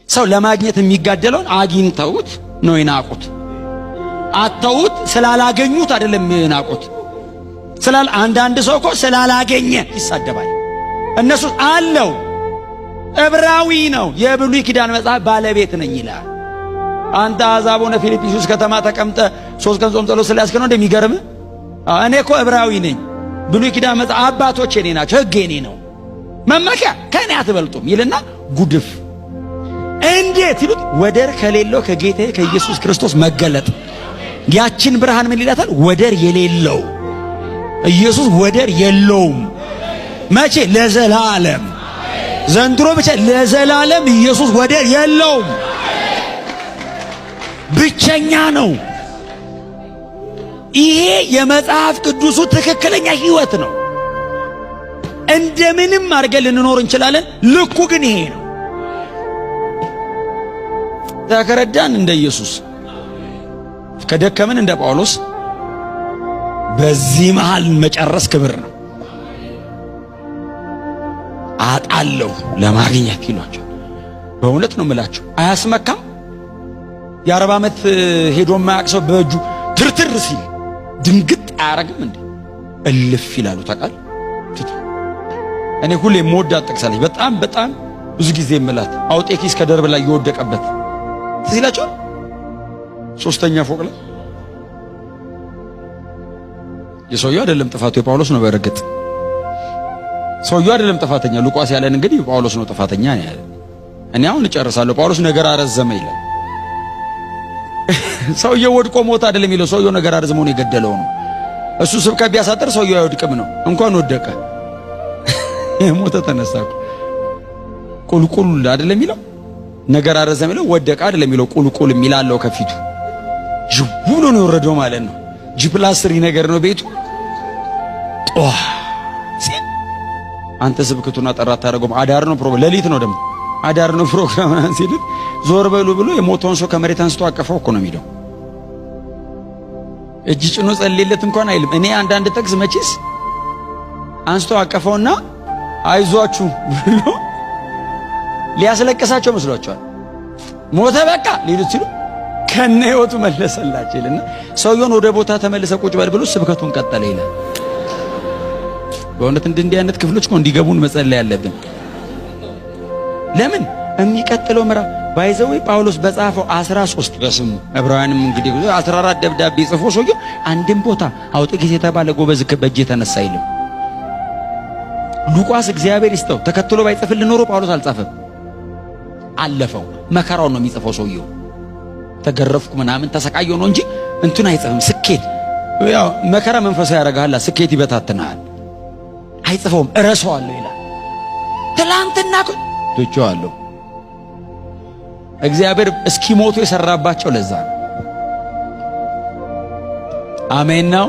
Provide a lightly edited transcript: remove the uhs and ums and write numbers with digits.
ሰው ለማግኘት የሚጋደለውን አግኝተውት ነው ይናቁት። አተውት ስላላገኙት አይደለም ይናቁት። አንዳንድ ሰው እኮ ስላላገኘ ይሳደባል። እነሱ አለው ዕብራዊ ነው የብሉይ ኪዳን መጽሐፍ ባለቤት ነኝ ይላል። አንተ አሕዛብ ሆነ ፊልጵስዩስ ከተማ ተቀምጠ 3 ቀን ጾም ጸሎት ስለያዝክ ነው እንደሚገርም። እኔ እኮ ዕብራዊ ነኝ፣ ብሉይ ኪዳን መጽሐፍ አባቶቼ እኔ ናቸው፣ ሕግ እኔ ነው፣ መመኪያ ከእኔ አትበልጡም ይልና ጉድፍ። እንዴት ይሉት ወደር ከሌለው ከጌታዬ ከኢየሱስ ክርስቶስ መገለጥ ያችን ብርሃን ምን ይላታል? ወደር የሌለው ኢየሱስ ወደር የለውም። መቼ? ለዘላለም። ዘንድሮ ብቻ ለዘላለም ኢየሱስ ወደር የለውም። ብቸኛ ነው። ይሄ የመጽሐፍ ቅዱሱ ትክክለኛ ሕይወት ነው። እንደምንም አድርገን ልንኖር እንችላለን። ልኩ ግን ይሄ ነው። ከረዳን እንደ ኢየሱስ፣ ከደከምን እንደ ጳውሎስ። በዚህ መሃል መጨረስ ክብር ነው። አጣለሁ ለማግኘት ይሏቸው። በእውነት ነው የምላቸው። አያስመካም? የ40 ዓመት ሄዶ የማያውቅ ሰው በእጁ ትርትር ሲል ድንግጥ አያረግም እንዴ? እልፍ ይላሉ። ታውቃል? እኔ ሁሌ የምወዳት ጠቅሳለች። በጣም ብዙ ጊዜ የምላት አውጤ ኪስ ከደርብ ላይ የወደቀበት ትዝ ይላችኋል? 3ኛ ፎቅ ላይ የሰውየው አይደለም ጥፋቱ፣ የጳውሎስ ነው። በእርግጥ ሰውየው አይደለም ጥፋተኛ። ሉቃስ ያለን እንግዲህ ጳውሎስ ነው ጥፋተኛ ያለ። እኔ አሁን እጨርሳለሁ። ጳውሎስ ነገር አረዘመ ይላል። ሰውየው ወድቆ ሞት አይደለም ይለው። ሰውየው ነገር አረዘመው ነው የገደለው ነው። እሱ ስብከት ቢያሳጥር ሰውየው አይወድቅም ነው። እንኳን ወደቀ የሞተ ተነሳ። ቁልቁል አይደለም ይለው። ነገር አረዘመ ይለው። ወደቀ አይደለም ይለው። ቁልቁል የሚላለው ከፊቱ ጅቡሎ ነው የወረደው ማለት ነው። ጂፕላስሪ ነገር ነው ቤቱ። አንተ ስብከቱና ጠራት ታደርገው አዳር ነው ፕሮግራም፣ ሌሊት ነው ደግሞ አዳር ነው ፕሮግራም ሲል ዞር በሉ ብሎ የሞተውን ሰው ከመሬት አንስቶ አቀፈው እኮ ነው የሚለው። እጅ ጭኖ ጸልይለት እንኳን አይልም። እኔ አንዳንድ ጥቅስ መቼስ አንስቶ አቀፈውና አይዟችሁ ብሎ ሊያስለቅሳቸው መስሏቸዋል። ሞተ በቃ ሊሉት ሲሉ ከነ ሕይወቱ መለሰላቸው ይልና ሰውየውን ወደ ቦታ ተመልሰ ቁጭ በል ብሎ ስብከቱን ቀጠለ ይላል። በእውነት እንዲህ አይነት ክፍሎች እኮ እንዲገቡን መጸለይ ያለብን። ለምን የሚቀጥለው ምዕራፍ ባይዘው ጳውሎስ በጻፈው 13 በስሙ ዕብራውያንም እንግዲህ 14 ደብዳቤ ጽፎ ሰውየው አንድም ቦታ አውጥቂስ የተባለ ጎበዝ በእጅ የተነሳ አይልም። ሉቃስ እግዚአብሔር ይስጠው ተከትሎ ባይጽፍልን ኖሮ ጳውሎስ አልጻፈም። አለፈው። መከራውን ነው የሚጽፈው ሰውየው። ተገረፍኩ ምናምን ተሰቃየው ነው እንጂ እንትን አይጽፍም። ስኬት ያው መከራ መንፈሳዊ ያረጋሃል፣ ስኬት ይበታትናል። አይጽፈውም። እረሳዋለሁ ይላል። ትላንትና ትቼዋለሁ። እግዚአብሔር እስኪሞቱ የሰራባቸው ለዛ ነው። አሜን ነው።